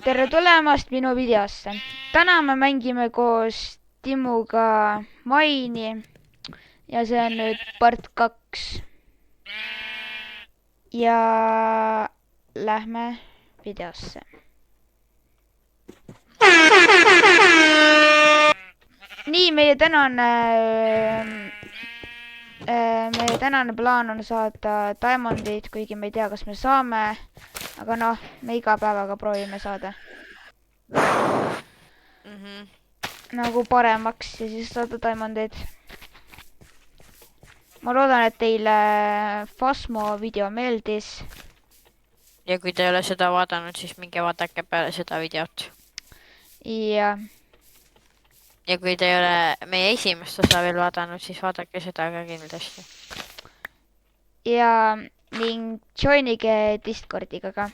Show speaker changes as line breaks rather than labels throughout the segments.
tere tulemast minu videosse. Täna me mängime koos Timuga Maini ja see on nüüd part 2. Ja lähme videosse. Nii, meie tänane plaan on saada diamondid, kuigi me ei tea, kas me saame. Aga noh, me iga päevaga proovime saada. Nagu paremaks ja siis saada diamondeid. Ma loodan, et teile Fasmo video meeldis.
Ja kui te ei ole seda vaadanud, siis minge vaadake peale seda videot. Ja kui te ei ole meie esimest osa veel vaadanud, siis vaadake seda ka kindlasti.
Ja ning joinige Discordiga ka.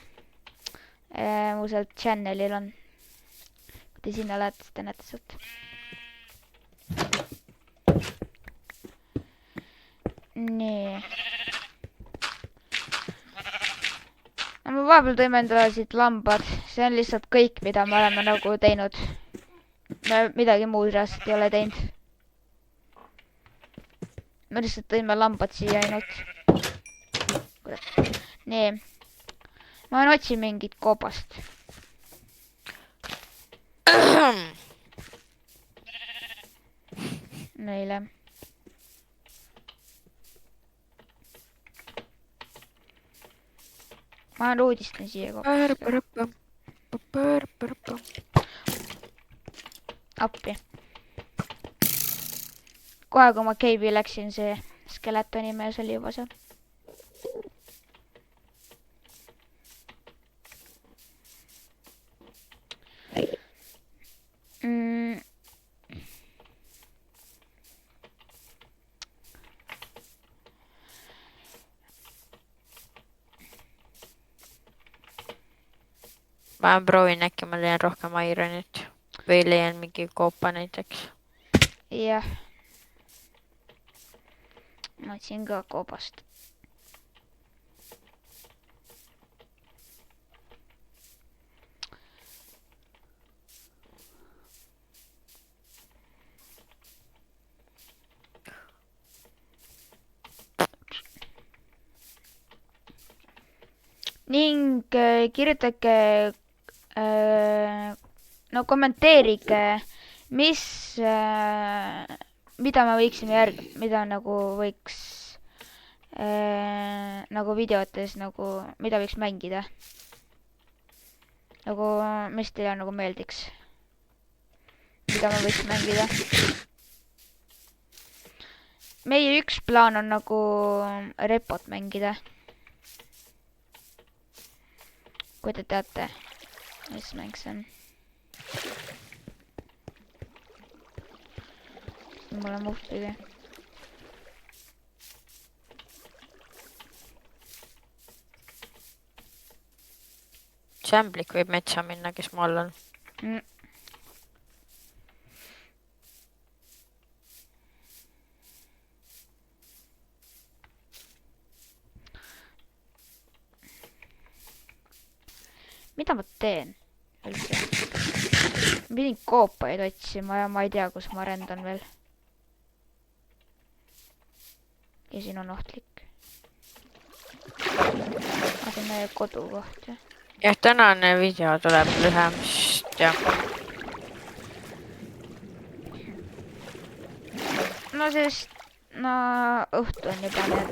Mu sealt channelil on. Kui te sinna lähete, siis te näete sealt. Nii. Me vahepeal tõime endale siit lambad. See on lihtsalt kõik, mida me oleme nagu teinud. Me midagi muud reaalselt ei ole teinud. Me lihtsalt tõime lambad siia ainult. Nii. Ma otsin mingit koobast. Neile. Ma uudistan siia koobast. Appi. Kohe kui ma cave'i läksin, see skeletoni mees oli juba seal.
Ma proovin, äkki ma leian rohkem ironit. Või leian mingi koopa näiteks.
Jah. Ma otsin ka koobast. Ning kirjutage, no kommenteerige, mida me võiksime mida nagu võiks nagu videotes, nagu mida võiks mängida. Nagu, mis teile nagu meeldiks. Mida me võiks mängida. Meie üks plaan on nagu repot mängida. Kui te teate, mis mäng see on. Mulle muhtigi.
Sämblik võib metsa minna, kes maal on.
Mida ma teen üldse? Ma pidin koopaid otsima ja ma ei tea, kus ma arendan veel. Ja siin on ohtlik. Aga see on meie kodukoht, jah.
Jah, tänane video tuleb lühemast, jah.
No sest, no õhtu on juba need.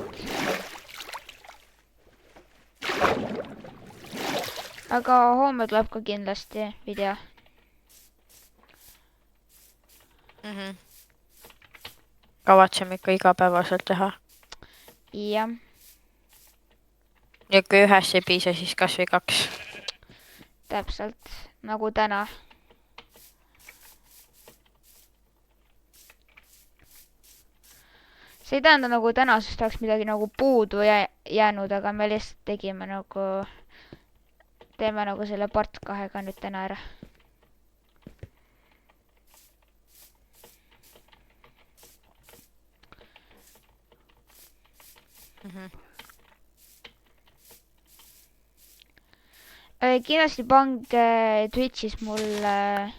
Aga homme tuleb ka kindlasti video.
Kavatseme ikka igapäevaselt teha.
Jah.
Ja kui ühes ei piisa, siis kas või 2.
Täpselt, nagu täna. See ei tähenda nagu tänasest oleks midagi nagu puudu jäänud, aga me lihtsalt tegime nagu, teeme nagu selle part 2-ga nüüd täna ära. kindlasti pange Twitch'is mulle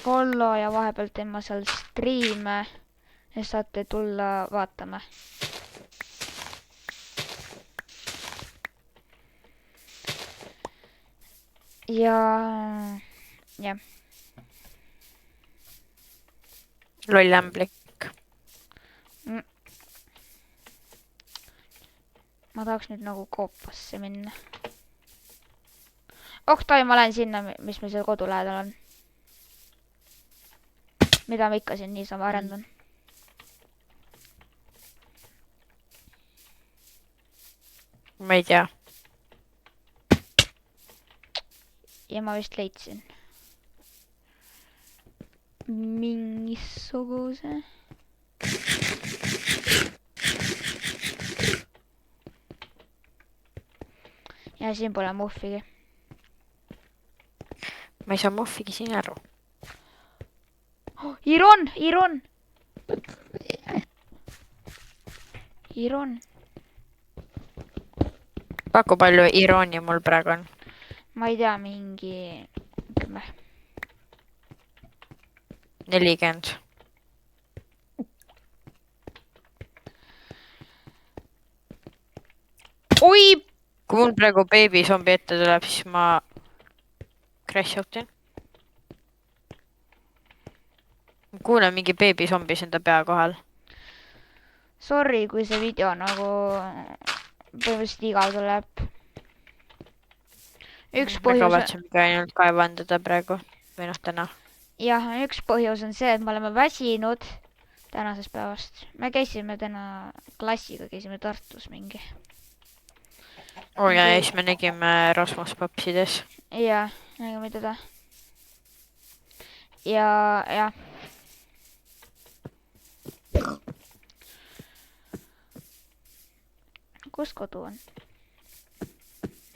follow ja vahepeal teen ma seal striime ja saate tulla vaatama. Ja jah.
Loll ämblik.
Ma tahaks nüüd nagu koopasse minna. Tai, ma lähen sinna, mis meil seal kodu lähedal on. Mida ma ikka siin niisama arendan.
Ma ei tea.
Ja ma vist leidsin mingisuguse. Ja siin pole muhvigi.
Ma ei saa muhvigi siin aru.
Iron!
Paku palju iroonia mul praegu on?
Ma ei tea, mingi 10.
40.
Oi!
Kui mul praegu baby zombi ette tuleb, siis ma crash outin. Kuulen mingi baby zombis enda pea kohal.
Sorry, kui see video nagu põhimõtteliselt igav tuleb. Üks
Ma
põhjus...
kavatsengi ainult kaevandada praegu. Või täna.
Jah, üks põhjus on see, et me oleme väsinud tänasest päevast. Me käisime täna klassiga, käisime Tartus mingi.
Ja siis me nägime Rasmus Papsides.
Jah, nägime teda. Ja. Kus kodu on?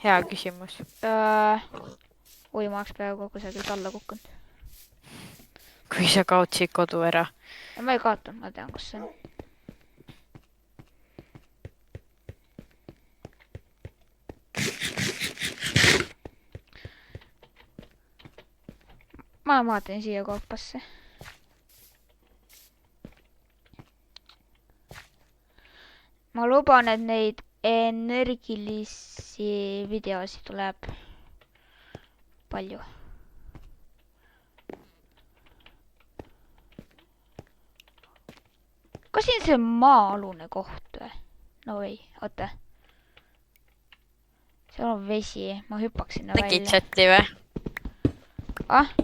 Hea küsimus.
Oi, ma oleks peaaegu kusagilt alla kukkunud.
Kui sa kaotsid kodu ära.
Ma ei kaotanud, ma tean, kus see on. Ma vaatan siia koopasse. Ma luban, et neid energilisi videosi tuleb palju. Kas siin see maa-alune koht või? No ei, oota. Seal on vesi, ma hüppaks sinna välja.
Nägid chati või?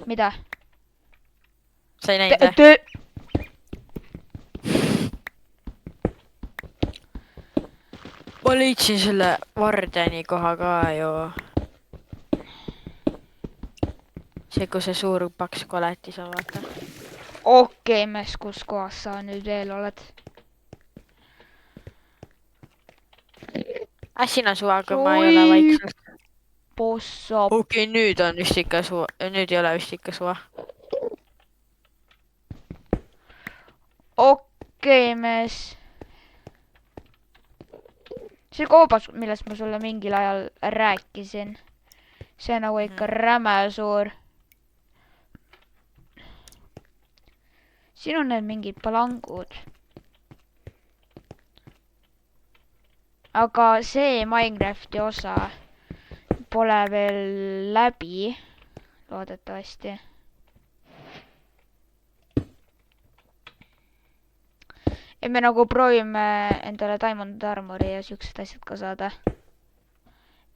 Mida?
Sa ei näinud või? Ma leidsin selle Vardeni koha ka ju. See, kui see suur paks koletis on, vaata.
Okei, mees, kus kohas sa nüüd veel oled?
Siin on suva, kui ma ei ole vaikselt.
Bossop.
Okei, nüüd on vist ikka suva. Nüüd ei ole vist ikka suva.
Okei, mees. See koobas, millest ma sulle mingil ajal rääkisin. See nagu ikka räme suur. Siin on need mingid palangud. Aga see Minecrafti osa pole veel läbi, loodetavasti. Et me nagu proovime endale Diamond Armori ja siuksed asjad ka saada.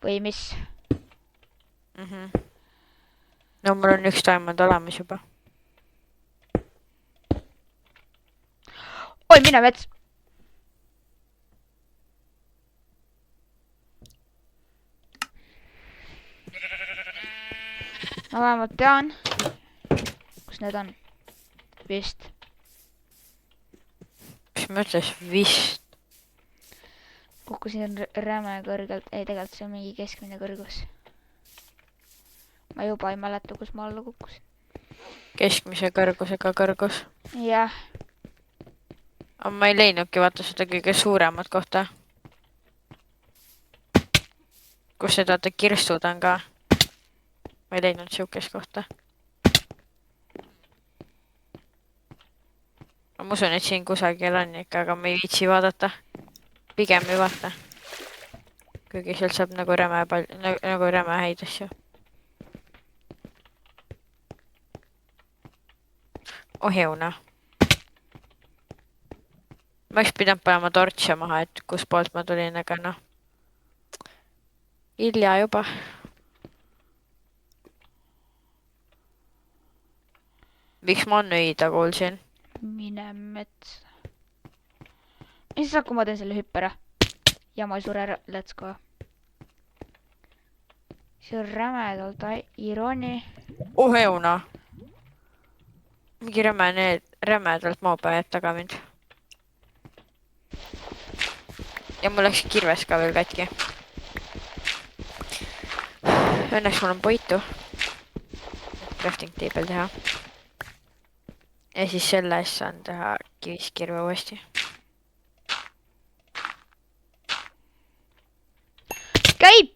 Või mis?
No mul on üks Diamond olemas juba.
Oi, mine mets! Ma vähemalt tean, kus need on. Vist.
Mis mõtles vist?
Kukkusin räme kõrgelt. Ei, tegelikult see on mingi keskmine kõrgus. Ma juba ei mäleta, kus ma alla kukkusin.
Keskmise kõrgusega kõrgus.
Jah.
Aga ma ei leidnudki vaata seda kõige suuremat kohta. Kus need vaata kirstud on ka. ma ei leidnud siukest kohta. ma usun, et siin kusagil on ikka, aga ma ei viitsi vaadata. Pigem ei vaata. Kuigi sealt saab nagu räme häid asju. Oh heuna. Ma oleks pidanud panema tortše maha, et kus poolt ma tulin, aga noh. Hilja juba. Miks ma nõida kuulsin?
Mine metsa. Mis saab, kui ma teen selle hüppe ära? Ja ma ei sure ära. Let's go. See on rämedalt irooni.
Oh heuna. Mingi rämedalt moopäjad taga mind. Ja mul läks kirves ka veel katki. Õnneks mul on poitu. Crafting table teha. Ja siis selle eest saan teha kiviskirve uuesti.
Käib!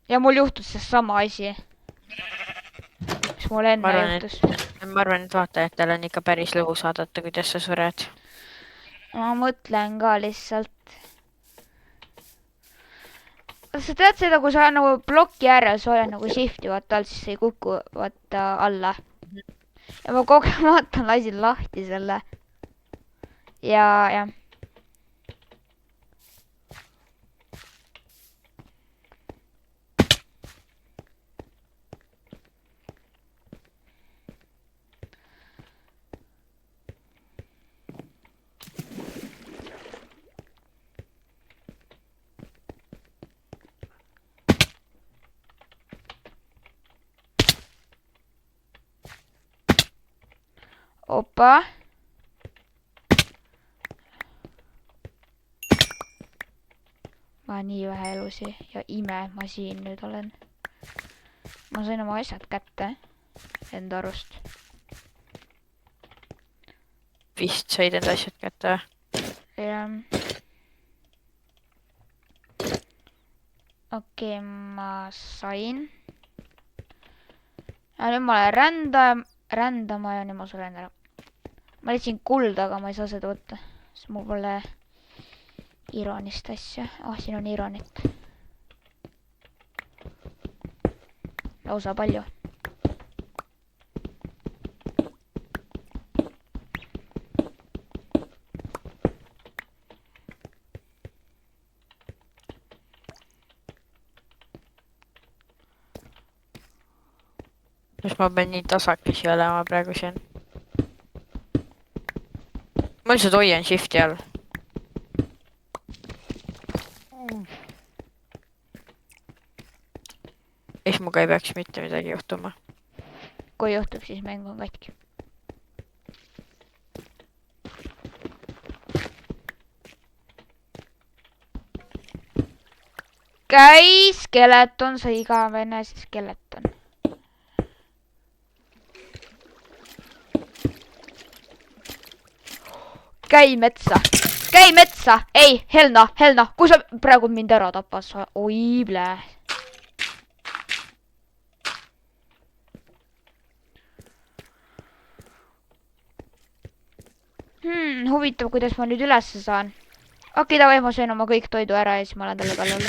Ja mul juhtus see sama asi. Mis mul enne juhtus.
Ma arvan, et vaatajatel on ikka päris lõbus vaadata, kuidas sa sured.
Ma mõtlen ka lihtsalt. Sa tead seda, kui sa nagu ploki ääres oled nagu shifti vaata all, siis ei kuku vaata alla. Ja ma kogu aeg vaatan, lasin lahti selle. Ja. Opa. Ma nii vähe elusi ja ime, ma siin nüüd olen. Ma sain oma asjad kätte enda arust.
Vist said enda asjad kätte või?
Jah. Okei, ma sain. Ja nüüd ma olen rändama ja nüüd ma suren ära. Ma leidsin kulda, aga ma ei saa seda võtta. Sest mul pole ironist asja. Siin on ironit. Lausa palju.
Sest ma pean nii tasakesi olema praegu siin. Ma lihtsalt hoian shifti all. Eks muga ei peaks mitte midagi juhtuma.
Kui juhtub, siis mäng on katki. Käi skeleton, sa igavene skeleton. Käi metsa! Käi metsa! Ei, Helna! Kui sa praegu mind ära tapas? Oi, blää. Huvitav, kuidas ma nüüd ülesse saan. Okei, davai, ma söön oma kõik toidu ära ja siis ma olen talle kallal.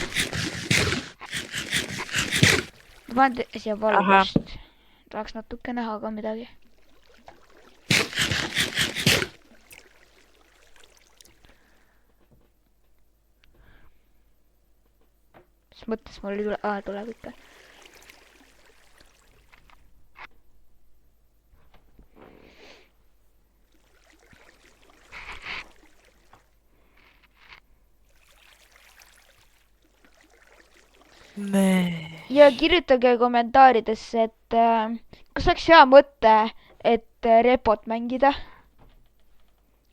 Ma panen siia valgust. Tahaks natuke näha ka midagi. Mis mõttes mul tuleb ikka. Ja kirjutage kommentaaridesse, et kas oleks hea mõte, et repot mängida.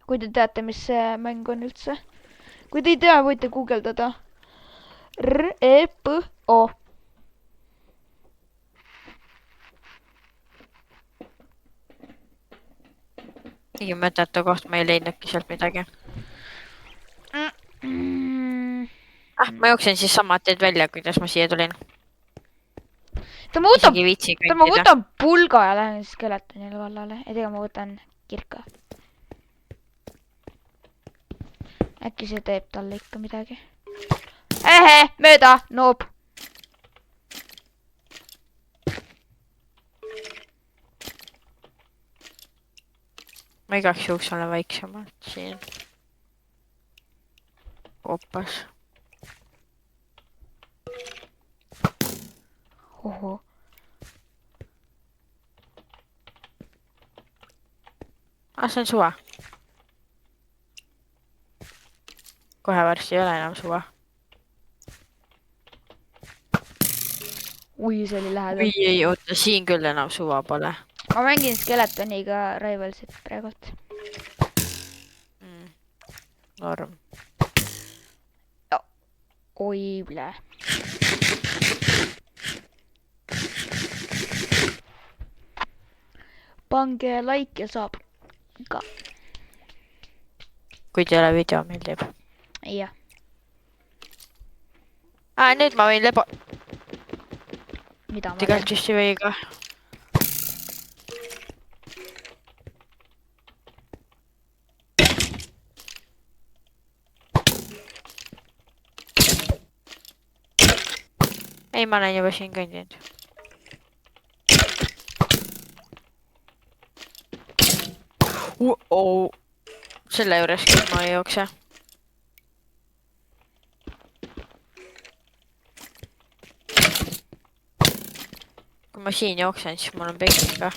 Kui te teate, mis see mäng on üldse. Kui te ei tea, võite guugeldada. R-E-P-O.
Nii mõttetu koht, ma ei leidnudki sealt midagi. Ma jooksen siis sama teed välja, kuidas ma siia tulin.
ma võtan,
isegi ei viitsi
ma
kõndida.
võtan pulga ja lähen skeletonile kallale. Ei tea, ma võtan kirka. Äkki see teeb talle ikka midagi. Mööda, noob.
Ma igaks juhuks olen vaiksemalt siin. Oppas.
Oho.
See on suva. Kohe varsti ei ole enam suva.
Ui, see oli lähedal.
Või ei, oota, siin küll enam suva pole.
Ma mängin skeletoniga Rivalsit praegult.
Norm.
Oi, blä. Pange like ja saab ka.
Kui teile video meeldib.
Jah.
Nüüd ma võin lebo...
Mida ma
Tegelikult just ei või ka. Ei, ma olen juba siin kõndinud. Selle juures küll ma ei jookse. Kui ma siin jooksen, siis mul on pekid ka.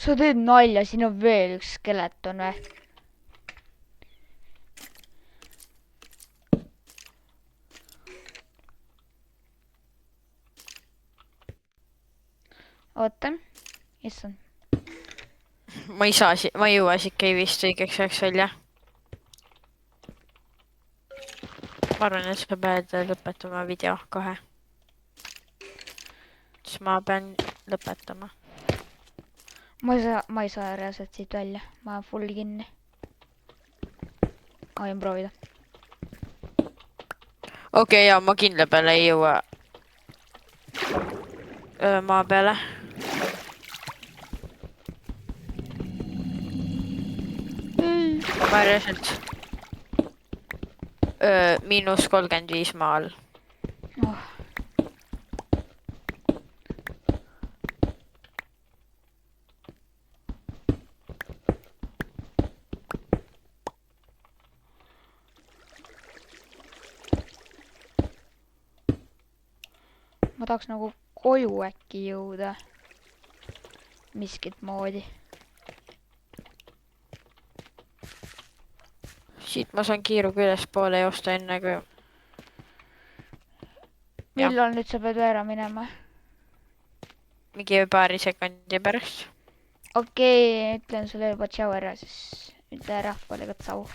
Sa teed nalja, siin on veel üks skeleton või? Oota, issand.
Ma ei jõua siit cave'ist õigeks ajaks välja. Ma arvan, et sa pead lõpetama video kohe. Siis ma pean lõpetama.
Ma ei saa reaalselt siit välja. Ma olen full kinni. Ma võin proovida.
Okei, ja ma kindla peale ei jõua maa peale. Ma reaalselt -35 maa all.
Oh. Ma tahaks nagu koju äkki jõuda. Miskit moodi.
Siit ma saan kiiruga ülespoole joosta enne kui...
Millal nüüd sa pead ära minema?
Mingi paari sekundi pärast.
Okei, ütlen sulle juba tšau ära, siis ütle rahvale ka tsau.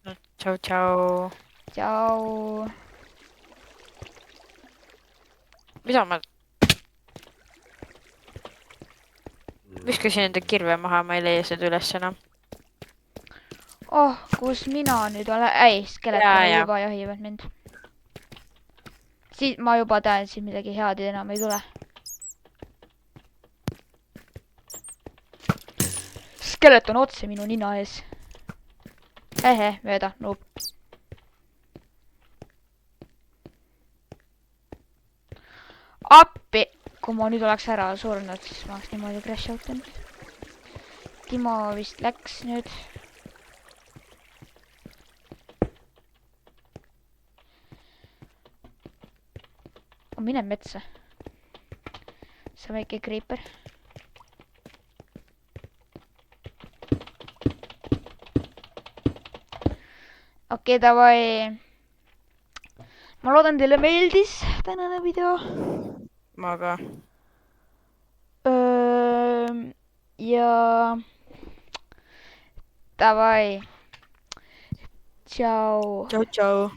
No, tšau, tšau.
Tšau.
Mida ma... Viskasin enda kirve maha, ma ei leia seda üles enam.
Oh, kus mina nüüd olen? Ei, skeleton juba jahivad mind. Siis ma juba tean, siis midagi head enam ei tule. Skeleton otse minu nina ees. Mööda, noob. Appi! Kui ma nüüd oleks ära surnud, siis ma oleks niimoodi crash outanud. Timo vist läks nüüd. Mine metsa. See väike creeper. Okei, davai. Ma loodan teile meeldis tänane video.
Ma ka.
Ja davai. Tšau.
Tšau, tšau.